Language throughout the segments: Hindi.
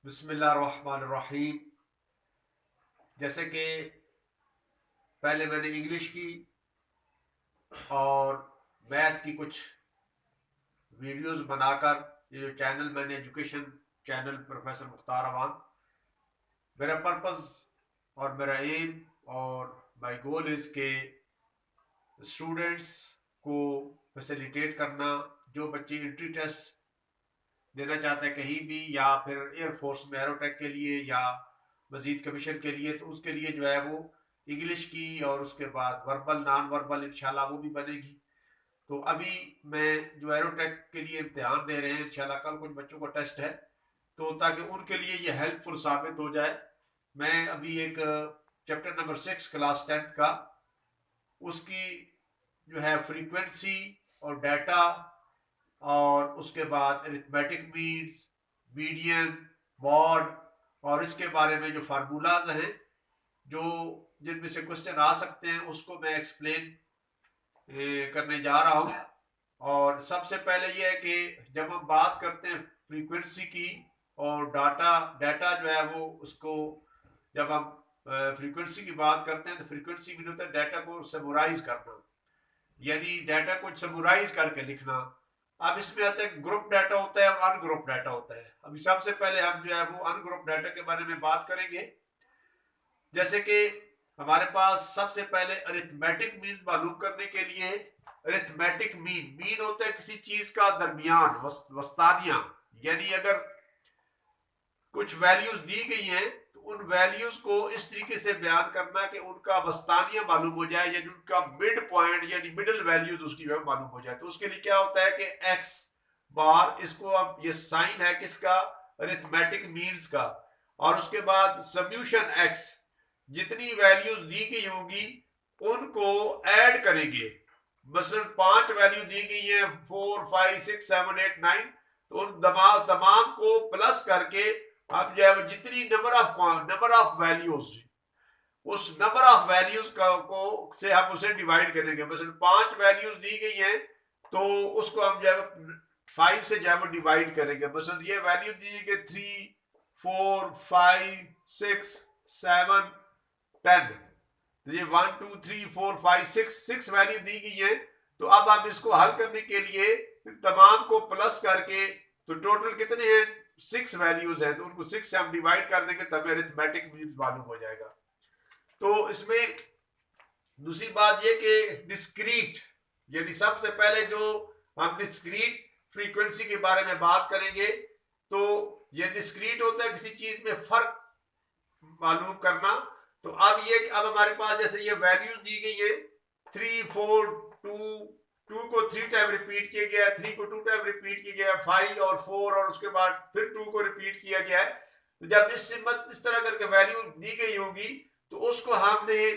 बिस्मिल्लाहिर्रहमानिर्रहीम। जैसे कि पहले मैंने इंग्लिश की और मैथ की कुछ वीडियोस बनाकर ये जो चैनल मैंने education channel professor Mukhtar Awan, मेरा पर्पस और मेरा एम और माय गोल इज़ के स्टूडेंट्स को फैसिलिटेट करना। जो बच्चे एंट्री टेस्ट देना चाहते हैं कहीं भी, या फिर एयरफोर्स में एरोटेक के लिए या मजीद कमीशन के लिए, तो उसके लिए जो है वो इंग्लिश की और उसके बाद वर्बल नॉन वर्बल इंशाल्लाह वो भी बनेगी। तो अभी मैं जो एरोटेक के लिए इम्तिहान दे रहे हैं, इंशाल्लाह कल कुछ बच्चों को टेस्ट है, तो ताकि उनके लिए ये हेल्पफुल साबित हो जाए, मैं अभी एक चैप्टर नंबर 6 क्लास 10th का, उसकी जो है फ्रीक्वेंसी और डाटा, और उसके बाद अरिथमेटिक मीन्स, मीडियन, मॉड, और इसके बारे में जो फार्मूलाज हैं जो जिनमें से क्वेश्चन आ सकते हैं, उसको मैं एक्सप्लेन करने जा रहा हूँ। और सबसे पहले ये है कि जब हम बात करते हैं फ्रीक्वेंसी की और डाटा डाटा जो है वो उसको, जब हम फ्रीक्वेंसी की बात करते हैं तो फ्रीक्वेंसी मीन होता है डाटा को समराइज करना, यानी डाटा को समराइज करके लिखना। अब इसमें आता है ग्रुप डाटा होता है और अनग्रुप डाटा होता है। अभी सबसे पहले हम जो है वो अनग्रुप डाटा के बारे में बात करेंगे। जैसे कि हमारे पास सबसे पहले अरिथमेटिक मीन मालूम करने के लिए, अरिथमेटिक मीन मीन होता है किसी चीज का दरमियान, वस्तानिया, यानी अगर कुछ वैल्यूज दी गई हैं तो उन वैल्यूज को इस तरीके से बयान करना कि उनका वस्तानिया मालूम हो जाए, यानी उनका मिड पॉइंट यानी मिडिल वैल्यूज उसकी मालूम हो जाए। तो उसके लिए क्या होता है कि एक्स बार, इसको अब ये साइन है किसका, अरिथमेटिक मीन्स का, और उसके बाद सब्यूशन एक्स, जितनी वैल्यूज दी गई होगी उनको ऐड करेंगे। मसलन 5 वैल्यू दी गई है, 4 5 6 7 8 9, तो उन तमाम को प्लस करके अब जो है जितनी नंबर ऑफ वैल्यूज, उस नंबर ऑफ वैल्यूज को से हम उसे डिवाइड करेंगे। मसलन 5 वैल्यूज दी गई हैं तो उसको हम जो है 5 से जो है डिवाइड करेंगे। मसलन ये वैल्यू दी है 3 4 5 6 7 10, तो ये 1 2 3 4 5 6 वैल्यू दी गई है। तो अब हम इसको हल करने के लिए तमाम को प्लस करके, तो टोटल कितने हैं, 6 वैल्यूज हैं, तो उनको 6 से हम डिवाइड कर देंगे तब अरिथमेटिक मीन्स मालूम हो जाएगा। तो इसमें दूसरी बात ये कि डिस्क्रीट, यानी सबसे पहले जो हम डिस्क्रीट फ्रीक्वेंसी के बारे में बात करेंगे, तो ये डिस्क्रीट होता है किसी चीज में फर्क मालूम करना। तो अब हमारे पास जैसे ये वैल्यूज दी गई है, 3 4 2, 2 को 3 टाइम रिपीट किया गया है, 3 को 2 टाइम रिपीट किया गया है, 5 और 4 और उसके बाद फिर 2 को रिपीट किया गया है। तो जब इस तरह करके वैल्यू दी गई होगी तो उसको हमने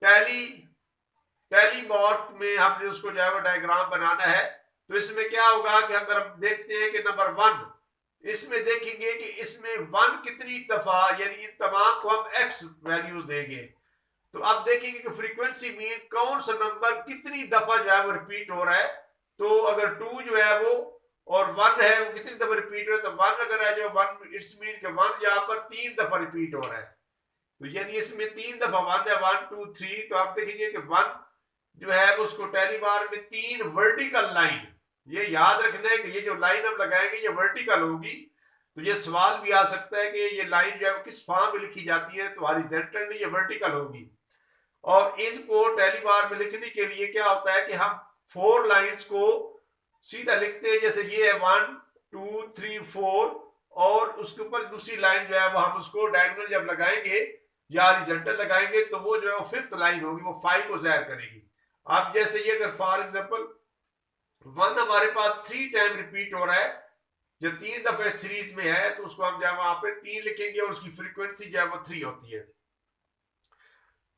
टैली बॉट में हमने उसको जो है वो डायग्राम बनाना है। तो इसमें क्या होगा कि अगर हम देखते हैं कि नंबर 1, इसमें देखेंगे कि इसमें 1 कितनी दफा, यानी इन तमाम को हम x वैल्यूज देंगे। तो अब देखेंगे कि फ्रीक्वेंसी मीन कौन सा नंबर कितनी दफा जो है वो रिपीट हो रहा है। तो अगर 2 जो है वो और 1 है वो कितनी दफा रिपीट हो रहा है, तो 1 अगर है जो 1, इट्स मीन के 1 यहाँ पर 3 दफा रिपीट हो रहा है। तो यानी इसमें 3 दफा 1 है, 1 2 3। तो आप देखेंगे कि 1 जो है उसको टैली बार में 3 वर्टिकल लाइन, ये याद रखना है कि ये जो लाइन हम लगाएंगे ये वर्टिकल होगी। तो ये सवाल भी आ सकता है कि ये लाइन जो है किस फॉर्म में लिखी जाती है, तो हॉरिजॉन्टल नहीं, ये वर्टिकल होगी। और इनको टैली बार में लिखने के लिए क्या होता है कि हम 4 लाइंस को सीधा लिखते हैं, जैसे ये है 1 2 3 4, और उसके ऊपर दूसरी लाइन जो है वो हम उसको डायगोनल जब लगाएंगे या हॉरिजॉन्टल लगाएंगे तो वो जो है 5th लाइन होगी, वो 5 को ज़ाहिर करेगी। अब जैसे ये अगर फॉर एग्जांपल 1 हमारे पास 3 टाइम रिपीट हो रहा है, जो 3 दफे सीरीज में है, तो उसको हम जो है वहां पे 3 लिखेंगे और उसकी फ्रीक्वेंसी जो है वो 3 होती है।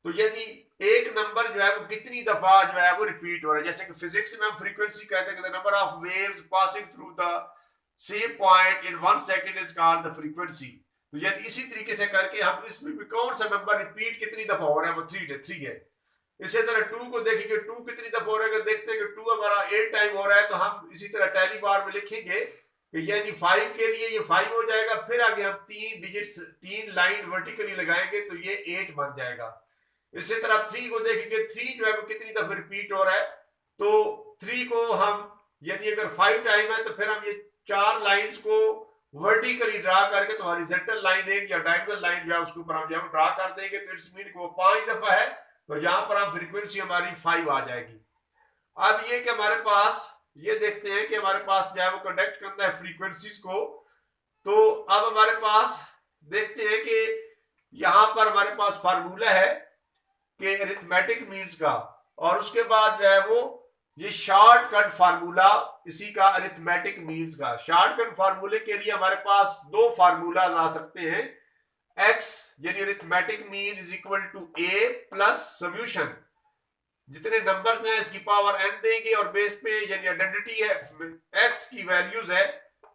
तो यानी एक नंबर जो है वो कितनी दफा जो है वो रिपीट हो रहा है। जैसे कि फिजिक्स में हम फ्रीक्वेंसी कहते हैं कि the number of waves passing through the same point in 1 second is called the frequency. तो यानी इसी तरीके से करके हम इसमें भी कौन सा नंबर रिपीट कितनी दफा हो रहा है, वो 3 है। इसी तरह 2 को देखेंगे, 2 कितनी दफा हो रहा है, अगर देखते हैं कि 2 हमारा 8 टाइम हो रहा है, तो हम इसी तरह टैली बार में लिखेंगे यानी 5 के लिए ये 5 हो जाएगा, फिर आगे हम 3 डिजिट्स 3 लाइन वर्टिकली लगाएंगे तो ये 8 बन जाएगा। इसी तरह 3 को देखेंगे, 3 जो है वो कितनी दफे रिपीट हो रहा है, तो 3 को हम यानी अगर 5 टाइम है तो फिर हम ये 4 लाइंस को वर्टिकली ड्रा करके तो हॉरिजॉन्टल लाइन एक या डायगोनल लाइन जो है उसके ऊपर हम जो ड्रा कर देंगे, तो इट्स मीन वो 5 दफा है, तो यहां पर हम फ्रीक्वेंसी हमारी 5 आ जाएगी। अब ये कि हमारे पास ये देखते हैं कि हमारे पास जो है वो कनेक्ट करना है फ्रीक्वेंसीज को, तो अब हमारे पास देखते हैं कि यहां पर हमारे पास फार्मूला है कि अरिथमेटिक मीन्स का, और उसके बाद जो है वो ये शॉर्टकट फार्मूला इसी का अरिथमेटिक मीन्स का। शॉर्टकट फार्मूले के लिए हमारे पास दो फार्मूला आ सकते हैं, x यानी arithmetic mean is equal to a plus solution, जितने नंबर हैं इसकी पावर n देंगे और बेस पे यानी आइडेंटिटी है x की वैल्यूज है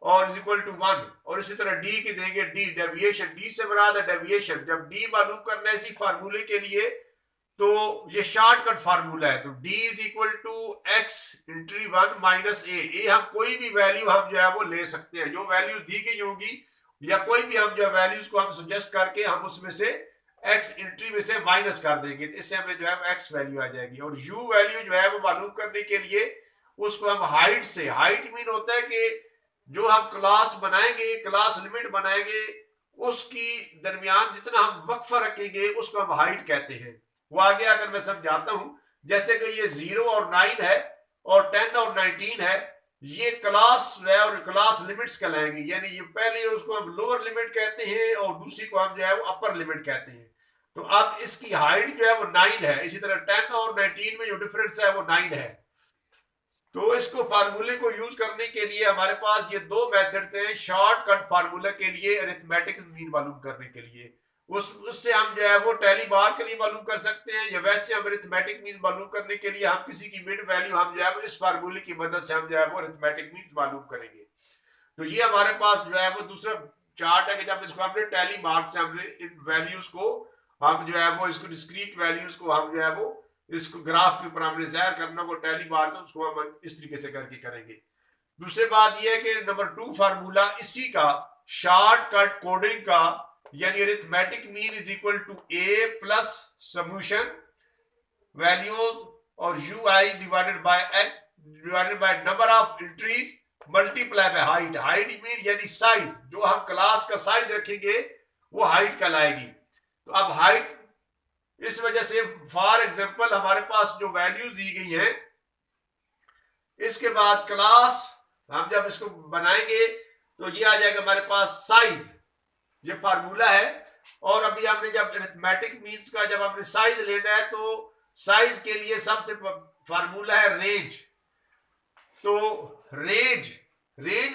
और इज इक्वल टू 1, और इसी तरह d की देंगे d डेविएशन, d से मुराद है डेविएशन। जब d मालूम करना है इसी फार्मूले के लिए तो ये शॉर्टकट फार्मूला है, तो d is equal to x into 1 minus a हम कोई भी वैल्यू हम जो है वो ले सकते हैं, जो वैल्यूज दी गई होंगी या कोई भी हम जो वैल्यूज को हम सजेस्ट करके हम उसमें से x इंट्री में से माइनस कर देंगे, तो इससे हमें जो है x वैल्यू आ जाएगी। और u वैल्यू जो है वो मालूम करने के लिए उसको हम हाइट से, हाइट मीन होता है कि जो हम क्लास बनाएंगे, क्लास लिमिट बनाएंगे, उसकी दरमियान जितना हम वक्फा रखेंगे उसको हम हाइट कहते हैं। वो आगे अगर मैं समझाता हूं, जैसे कि ये 0 और 9 है और 10 और 19 है, ये क्लास है और क्लास लिमिट्स कहलाएंगी, यानी ये पहले उसको हम लोअर लिमिट कहते हैं और दूसरी को हम जो है वो अपर लिमिट कहते हैं। तो अब इसकी हाइट जो है वो 9 है, इसी तरह 10 और 19 में जो डिफरेंस है वो 9 है। तो इसको फार्मूले को यूज करने के लिए हमारे पास ये दो मेथड्स हैं शॉर्टकट फार्मूला के लिए, अरिथमेटिक मीन मालूम करने के लिए। उससे हम जो है वो टैली बार के लिए मालूम कर सकते हैं, या वैसे हम अरिथमेटिक मीन मालूम करने के लिए हम किसी की मिड वैल्यू हम जो है वो इस फार्मूले की मदद से हम जो है वो अरिथमेटिक मीन मालूम करेंगे। तो ये हमारे पास जो है वो दूसरा चार्ट है कि जब इसको हमने टैली मार्क से हमने इन वैल्यूज को हम जो है वो इसको डिस्क्रीट वैल्यूज को हम जो है वो इसको ग्राफ के ऊपर हमने ज़ाहिर करना को टैली बार, तो उसको हम इस तरीके से करके करेंगे। दूसरी बात यह है कि नंबर 2 फार्मूला इसी का शॉर्टकट कोडिंग का, यानी arithmetic mean is equal to a plus solution values और ui divided by number of entries multiply by height. Height mean यानी साइज, जो हम क्लास का साइज रखेंगे वो हाइट कहलाएगी। तो अब हाइट इस वजह से फॉर एग्जांपल हमारे पास जो वैल्यूज दी गई हैं, इसके बाद क्लास हम जब इसको बनाएंगे तो ये आ जाएगा हमारे पास साइज, ये फार्मूला है। और अभी हमने जब अरिथमेटिक मीन्स का जब हमने साइज लेना है तो साइज के लिए सबसे फार्मूला है रेंज। तो रेंज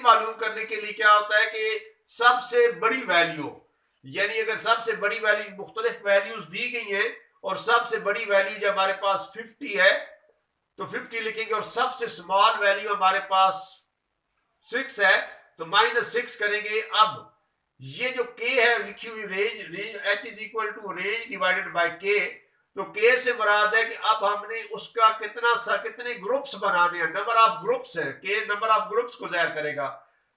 मालूम करने के लिए क्या होता है कि सबसे बड़ी वैल्यू, यानी अगर सबसे बड़ी वैल्यू मुख्तलिफ वैल्यूज दी गई हैं और सबसे बड़ी वैल्यू जब हमारे पास 50 है तो 50 लिखेंगे, और सबसे स्मॉल वैल्यू हमारे पास 6 है तो -6 करेंगे। अब ये जो k है लिखी हुई range h is equal to range divided by k, तो k से मुराद है कि अब हमने उसका कितने ग्रुप्स बनाने हैं, नंबर ऑफ ग्रुप्स है, k नंबर ऑफ ग्रुप्स को ज़ाहिर करेगा।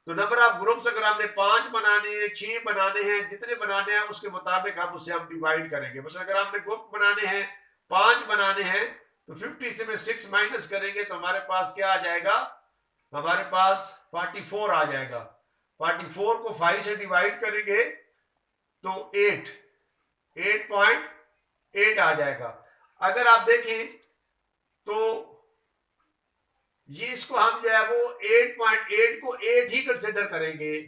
तो नंबर ऑफ ग्रुप्स अगर हमने 5 बनाने हैं, 6 बनाने हैं, जितने बनाने हैं उसके मुताबिक हम उससे हम डिवाइड करेंगे। बस अगर हमने ग्रुप बनाने हैं 5 बनाने हैं तो 50 से में 6 माइनस करेंगे तो हमारे पास क्या आ जाएगा, हमारे पास 44 आ जाएगा। 44 को 5 से डिवाइड करेंगे तो 8.8 आ जाएगा। अगर आप देखें तो ये इसको हम जो है वो 8.8 को 8 ही कंसिडर करेंगे,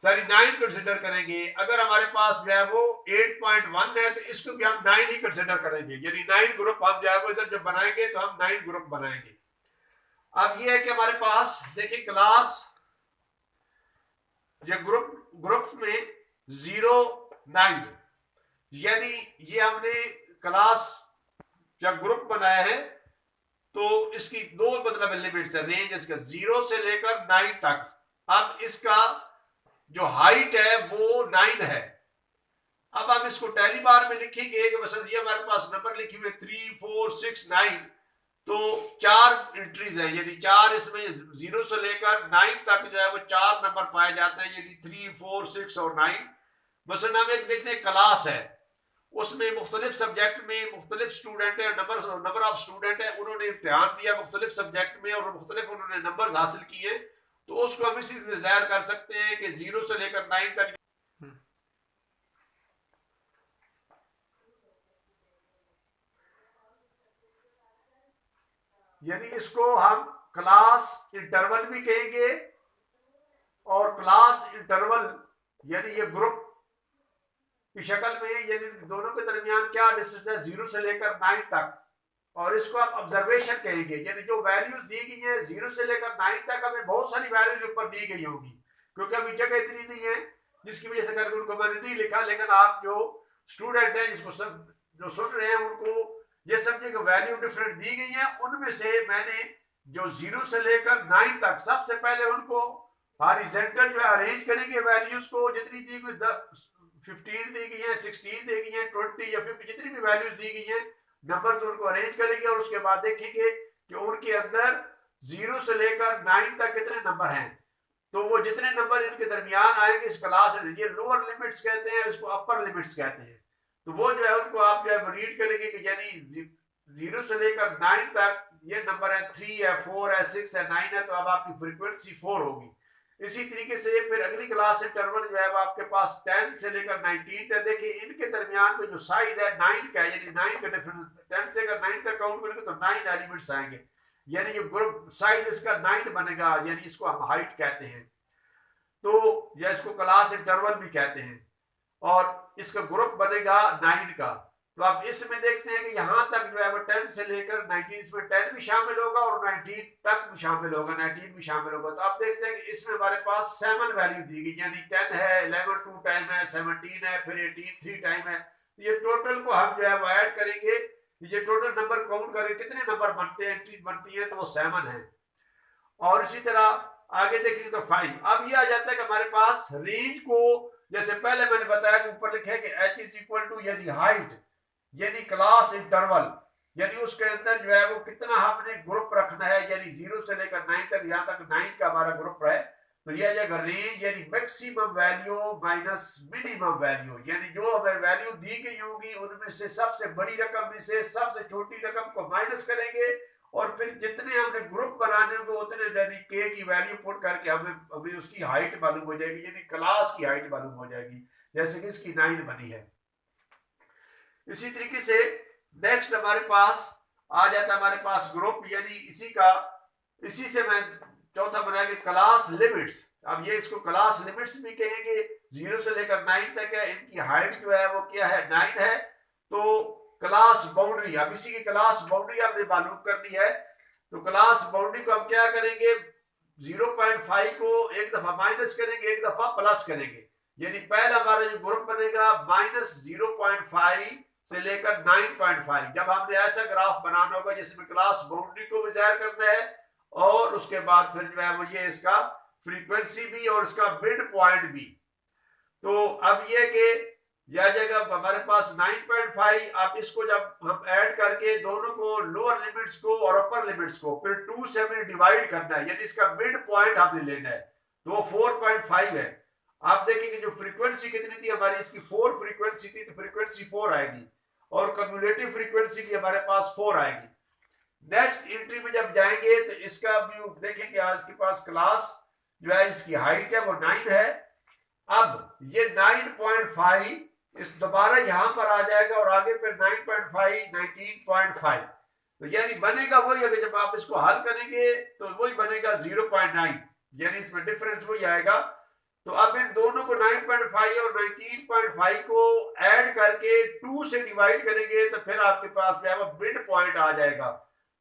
सॉरी 9 कंसिडर करेंगे। अगर हमारे पास जो है वो 8.1 है तो इसको भी हम 9 ही कंसिडर करेंगे, यानी 9 ग्रुप हम जो है वो इधर जब बनाएंगे तो हम 9 ग्रुप बनाएंगे। अब ये है कि हमारे पास देखिए क्लास जो ग्रुप में 0 9, यानी ये हमने क्लास जब ग्रुप बनाया है तो इसकी दो मतलब लिमिट्स है, रेंज इसका 0 से लेकर 9 तक। अब इसका जो हाइट है वो 9 है। अब हम इसको टैली बार में लिखेंगे कि ये हमारे पास नंबर लिखे हुए 3 4 6 9, तो 4 एंट्रीज है, यानी 4 इसमें 0 से लेकर 9 तक जो है वो 4 नंबर पाए जाते हैं, यानी 3, 4, 6 और 9। मसलन हम एक देखते हैं क्लास है, उसमें मुख्तलिफ सब्जेक्ट में मुख्तलिफ स्टूडेंट है, नंबर ऑफ स्टूडेंट है, उन्होंने इम्तिहान दिया मुख्तलिफ सब्जेक्ट में और मुख्तलिफ उन्होंने नंबर हासिल किए, तो उसको हम इसी तरह ज़ाहिर कर सकते हैं कि 0 से लेकर 9 तक, यानी इसको हम क्लास इंटरवल भी कहेंगे। और क्लास इंटरवल यानी ये ग्रुप की शक्ल में, यानी दोनों के दरमियान क्या डिस्टेंस है 0 से लेकर 9 तक, और इसको आप ऑब्जर्वेशन कहेंगे। यानी जो वैल्यूज दी गई हैं 0 से लेकर 9 तक, हमें बहुत सारी वैल्यूज ऊपर दी गई होगी, क्योंकि अभी जगह इतनी नहीं है, जिसकी वजह से करके उनको मैंने नहीं लिखा। लेकिन आप जो स्टूडेंट हैं, जिसको सब जो सुन रहे हैं, उनको ये समझे कि वैल्यू डिफरेंट दी गई है। उनमें से मैंने जो 0 से लेकर 9 तक, सबसे पहले उनको हॉरिजॉन्टल जो है अरेंज करेंगे वैल्यूज को, जितनी दी गई 15 दी गई है, 16 दी गई है, 20 या 50, जितनी भी वैल्यूज दी गई है, नंबर उनको अरेंज करेंगे और उसके बाद देखेंगे कि उनके अंदर 0 से लेकर 9 तक कितने नंबर हैं। तो वो जितने नंबर इनके दरमियान आएंगे इस क्लास, ये लोअर लिमिट्स कहते हैं, इसको अपर लिमिट्स कहते हैं। तो वो जो है उनको आप जो है रीड करेंगे कि यानी 0 से लेकर 9 तक ये नंबर है, 3 है, 4 है, 6 है, 9 है, तो अब आपकी फ्रीक्वेंसी 4 होगी। इसी तरीके से फिर अगली क्लास इंटरवल जो है आपके पास 10 से लेकर 19 तक। देखिए इनके दरमियान में जो साइज है 9 का, यानी 9 का डिफरेंस, 10 से अगर 9 तक काउंट करेंगे तो 9 एलिमेंट्स आएंगे, यानी ये ग्रुप साइज इसका 9 बनेगा, यानी इसको हम हाइट कहते हैं। तो या इसको क्लास इंटरवल भी कहते हैं, और इसका ग्रुप बनेगा 9 का। तो आप इसमें देखते हैं कि यहां तक जो है वो 10 से लेकर 19, इसमें 10 भी शामिल होगा और 19 तक भी शामिल होगा, 19 भी शामिल होगा। तो आप देखते हैं कि इसमें हमारे पास 7 वैल्यू दी गई, यानी 10 है, 11 2 टाइम है, 17 है, फिर 18 3 टाइम है। तो ये टोटल को हम जो है वो ऐड करेंगे, ये टोटल नंबर काउंट करेंगे कितने नंबर बनते हैं, एंट्रीज बनती है, तो वो 7 है। और इसी तरह आगे देखेंगे तो 5। अब ये आ जाता है कि हमारे पास रेंज को, जैसे पहले मैंने बताया कि ऊपर लिखा है कि h इज इक्वल टू यानी हाइट, यानी क्लास इंटरवल, यानी उसके अंदर जो है वो कितना हमने ग्रुप रखना है, यानी 0 से लेकर 9 तक, यहां तक 9 का हमारा ग्रुप है। तो यह आ जाएगा रेंज, यानी maximum value minus minimum value, यानी जो हमें वैल्यू दी गई होगी उनमें से सबसे बड़ी रकम में से सबसे छोटी रकम को माइनस करेंगे, और फिर जितने हमने ग्रुप बनाने होंगे उतने यानी के की वैल्यू पुट करके हमें उसकी हाइट मालूम हो जाएगी, यानी क्लास की हाइट मालूम हो जाएगी, जैसे कि इसकी 9 बनी है। इसी तरीके से नेक्स्ट हमारे पास आ जाता है हमारे पास ग्रुप, यानी इसी से मैं चौथा बनाया क्लास लिमिट्स। अब ये इसको क्लास लिमिट्स भी कहेंगे, 0 से लेकर 9 तक है, इनकी हाइट जो है वो क्या है 9 है। तो क्लास बाउंड्री, अब इसी की क्लास बाउंड्री हमने मालूम करनी है। तो क्लास बाउंड्री को हम क्या करेंगे, 0.5 को एक दफा माइनस करेंगे, एक दफा प्लस करेंगे, यानी पहला हमारा जो ग्रुप बनेगा -0.5 से लेकर 9.5। जब हमने ऐसा ग्राफ बनाना होगा जिसमें क्लास बाउंड्री को भी जाहिर करना है, और उसके बाद फिर जो है वो ये इसका फ्रीक्वेंसी भी और इसका मिड पॉइंट भी। तो अब ये कि यह जगह हमारे पास 9.5, आप इसको जब हम ऐड करके दोनों को, लोअर लिमिट्स को और अपर लिमिट्स को, फिर 2 से हमने डिवाइड करना है, यानी इसका मिड पॉइंट हमने लेना है, तो वो 4.5 है। आप देखेंगे जो फ्रीक्वेंसी कितनी थी हमारी, इसकी 4 फ्रीक्वेंसी थी, तो फ्रीक्वेंसी 4 आएगी, और कम्युलेटिव फ्रीक्वेंसी की हमारे पास 4 आएगी। नेक्स्ट एंट्री में जब जाएंगे तो इसका भी देखेंगे, आज के पास क्लास जो है इसकी हाइट है वो 9 है। अब ये 9.5 इस दोबारा यहां पर आ जाएगा, और आगे फिर 9.5 19.5, तो यानी बनेगा वही। अगर जब आप इसको हल करेंगे तो वही बनेगा 0.9, यानी इसमें डिफरेंस वही आएगा। तो अब इन दोनों को 9.5 और 19.5 को ऐड करके 2 से डिवाइड करेंगे, तो फिर आपके पास जो है वो मिड पॉइंट आ जाएगा।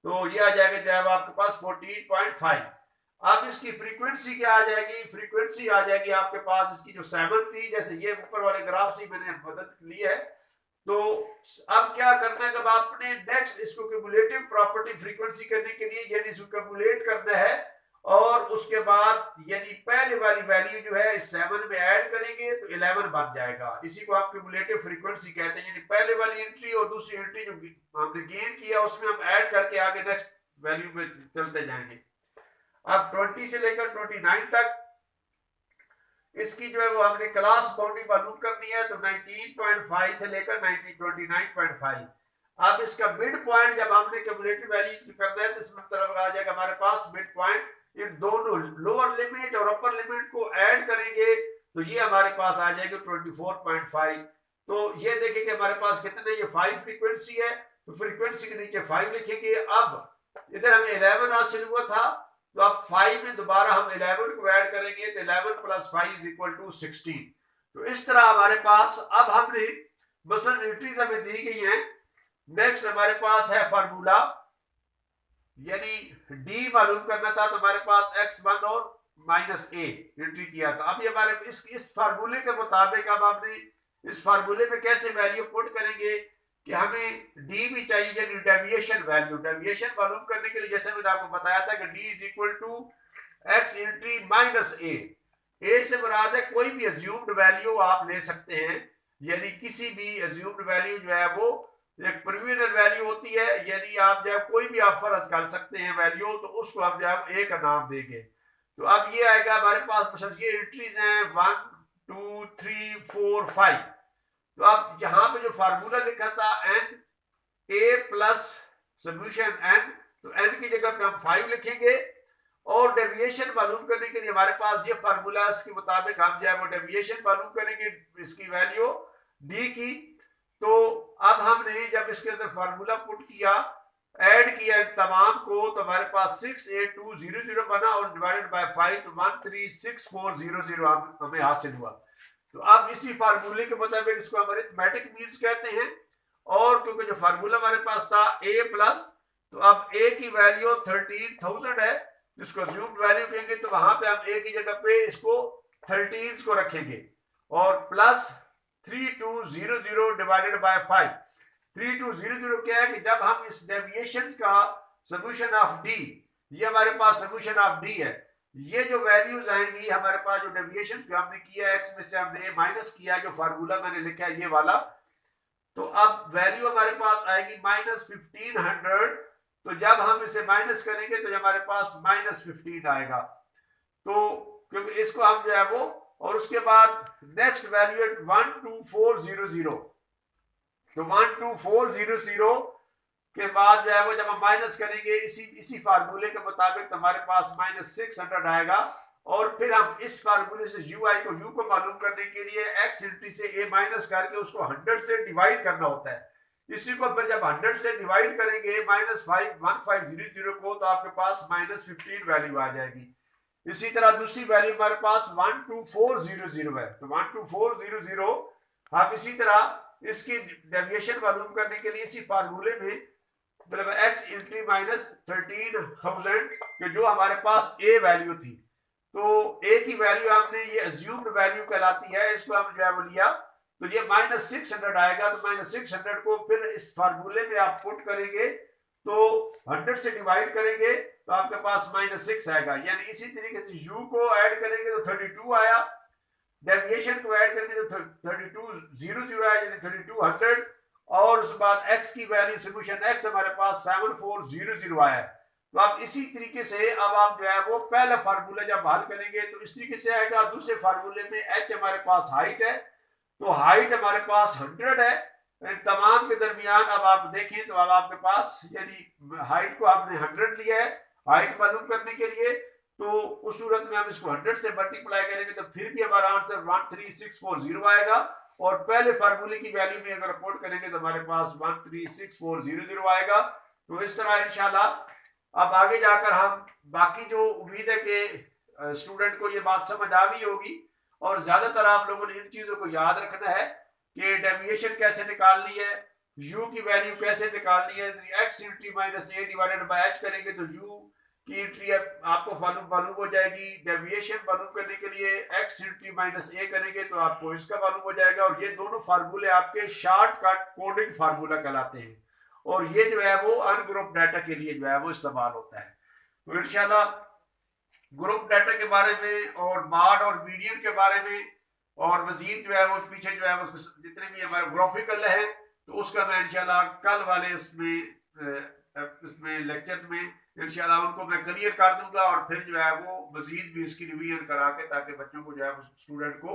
तो ये आ जाएगा जो है आपके पास 14.5। अब इसकी फ्रीक्वेंसी क्या आ जाएगी, फ्रीक्वेंसी आ जाएगी आपके पास इसकी जो 7 थी, जैसे ये ऊपर वाले ग्राफ से मैंने मदद ली है। तो अब क्या करना है, जब आपने नेक्स्ट इसको क्यूमुलेटिव प्रॉपर्टी फ्रीक्वेंसी करने के लिए, यानी इसको क्यूमुलेट करना है, और उसके बाद यानी पहले वाली वैल्यू जो है इस 7 में ऐड करेंगे तो 11 बन जाएगा। इसी को आप क्यूमुलेटिव फ्रीक्वेंसी कहते हैं, यानी पहले वाली एंट्री और दूसरी एंट्री जो हमने गेन किया उसमें हम ऐड करके आगे नेक्स्ट वैल्यू में चलते जाएंगे। अब 20 से लेकर 29 तक इसकी जो है वो हमने क्लास बाउंड्री मालूम करनी है। तो 19.5 से लेकर 29.5। अब इसका मिड पॉइंट जब हमने क्यूमुलेटिव वैल्यू करना है तो इसमें तरफ आ जाएगा हमारे पास मिड पॉइंट। इन दोनों लोअर लिमिट और अपर लिमिट को ऐड करेंगे तो ये हमारे पास आ जाएगा 24.5। तो ये देखेंगे हमारे पास कितने, ये 5 फ्रीक्वेंसी है, तो फ्रीक्वेंसी के नीचे 5 लिखेंगे। अब इधर हमें 11 हासिल हुआ था, तो अब 5 में दोबारा हम 11 को ऐड करेंगे तो 11 + 5 = 16। तो इस तरह हमारे पास अब हमने मसलन एंट्रीज हमें दी गई हैं। नेक्स्ट हमारे पास है फार्मूला, यानी डी मालूम करना था, तो हमारे पास x1 और -a एंट्री किया था। अब ये हमारे इस फार्मूले के मुताबिक अब हमने इस फार्मूले में कैसे वैल्यू पुट करेंगे कि हमें डी भी चाहिए, यानी डेविएशन वैल्यू। डेविएशन मालूम करने के लिए जैसे मैंने आपको बताया था कि डी = x एंट्री -a। ए से मुराद है कोई भी अज्यूम्ड वैल्यू आप ले सकते हैं, यानी किसी भी अज्यूम्ड वैल्यू जो है वो एक प्रोविजनल वैल्यू होती है, यानी आप जो है कोई भी आप फर्ज कर सकते हैं वैल्यू, तो उसको हम जो है ए का नाम देंगे। तो अब ये आएगा हमारे पास, ये एंट्रीज हैं 1 2 3 4 5। तो अब यहाँ पे जो फार्मूला लिखा था n a plus solution n, तो n की जगह पे हम 5 लिखेंगे। और डेविएशन मालूम करने के लिए हमारे पास ये फार्मूला, इसके मुताबिक हम जो है वो डेविएशन मालूम करेंगे इसकी वैल्यू d की। तो अब हमने जब इसके अंदर फार्मूला पुट किया, ऐड किया तमाम को, तो हमारे पास 68200 बना और डिवाइडेड बाय 5 तो 136400 हमें हासिल हुआ। तो अब इसी फार्मूले के मुताबिक इसको हम अरिथमेटिक मीन्स कहते हैं। और क्योंकि जो फार्मूला हमारे पास था a प्लस, तो अब a की वैल्यू 13,000 है, जिसको अज्यूम्ड वैल्यू कहेंगे, तो वहां पे हम a की जगह पे इसको 13 को रखेंगे और प्लस 3200 डिवाइडेड बाय 5। 3200 क्या है कि जब हम इस डेविएशन का सॉल्यूशन ऑफ डी, ये हमारे पास सॉल्यूशन ऑफ डी है, ये जो वैल्यूज आएंगी हमारे पास, जो डेविएशन जो हमने किया x में से हमने a माइनस किया, जो फार्मूला मैंने लिखा है ये वाला, तो अब वैल्यू हमारे पास आएगी -1500। तो जब हम इसे माइनस करेंगे तो हमारे पास -15 आएगा। तो क्योंकि इसको हम जो है वो, और उसके बाद नेक्स्ट वैल्यू 12400। तो 12400 के बाद जो है वो जब हम माइनस करेंगे इसी फार्मूले के मुताबिक, तो हमारे पास -600 आएगा। और फिर हम इस फार्मूले से u को मालूम करने के लिए x एंट्री से a माइनस करके उसको 100 से डिवाइड करना होता है। इसी को फिर जब 100 से डिवाइड करेंगे -1500 को, तो आपके पास -15 वैल्यू आ जाएगी। इसी तरह दूसरी वैल्यू हमारे पास 12400 है, तो 12400 हम इसी तरह इसकी डेविएशन मालूम करने के लिए इसी फार्मूले में, मतलब x एंट्री -13,000 के जो हमारे पास a वैल्यू थी, तो a की वैल्यू हमने, ये अज्यूम्ड वैल्यू कहलाती है, इसको हम जो है वो लिया, तो ये -600 आएगा। तो -600 को फिर इस फार्मूले में आप पुट करेंगे, तो 100 से डिवाइड करेंगे तो आपके पास -6 आएगा। यानी इसी तरीके से u को ऐड करेंगे तो 32 आया, डेविएशन को ऐड करेंगे तो 3200 आया, यानी 3200। और उसके बाद x की वैल्यू सॉल्यूशन x हमारे पास 7400 आया। तो आप इसी तरीके से अब आप जो है वो पहला फार्मूला जब हल करेंगे तो इस तरीके से आएगा। दूसरे फार्मूले में h हमारे पास हाइट है, तो हाइट हमारे पास 100 है। तमाम के दरमियान अब आप देखें तो अब आपके पास, यानी हाइट को आपने 100 लिया है हाइट मालूम करने के लिए, तो उस सूरत में हम इसको 100 से मल्टीप्लाई करेंगे तो फिर भी हमारा आंसर 13640 आएगा। और पहले फार्मूले की वैल्यू में अगर पुट करेंगे तो हमारे पास 13640 आएगा। तो इस तरह इंशाल्लाह अब आगे जाकर हम बाकी, जो उम्मीद है कि स्टूडेंट को ये बात समझ आ गई होगी, और ज्यादातर आप लोगों ने इन चीजों को याद रखना है कि डेविएशन कैसे निकालनी है, u की वैल्यू कैसे निकालनी है। x entry -a divided by h करेंगे तो u की एंट्री आपको मालूम हो जाएगी। डेविएशन मालूम करने के लिए x एंट्री -a करेंगे तो आपको इसका मालूम हो जाएगा। और ये दोनों फार्मूले आपके शॉर्टकट कोडिंग फार्मूला कहलाते हैं, और ये जो है वो अनग्रुप डाटा के लिए जो है वो इस्तेमाल होता है। तो इंशाल्लाह ग्रुप डाटा के बारे में और बार्ड और मीडियन के बारे में, और मजीद जो है वो पीछे जो है वो जितने भी हमारे ग्राफिकल है, तो उसका मैं इंशाल्लाह कल वाले उसमें इसमें लेक्चर्स में इंशाल्लाह उनको मैं क्लियर कर दूंगा, और फिर जो है वो मजीद भी इसकी रिवीजन करा के, ताकि बच्चों को जो है स्टूडेंट को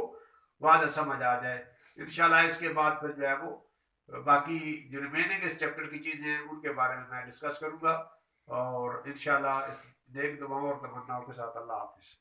वाज़ह समझ आ जाए। इंशाल्लाह इसके बाद फिर जो है वो बाकी जो रिमेनिंग इस चैप्टर की चीज़ें हैं उनके बारे में मैं डिस्कस करूंगा, और इंशाल्लाह नेक दुआओं और तमन्नाओं के साथ अल्लाह हाफिज़।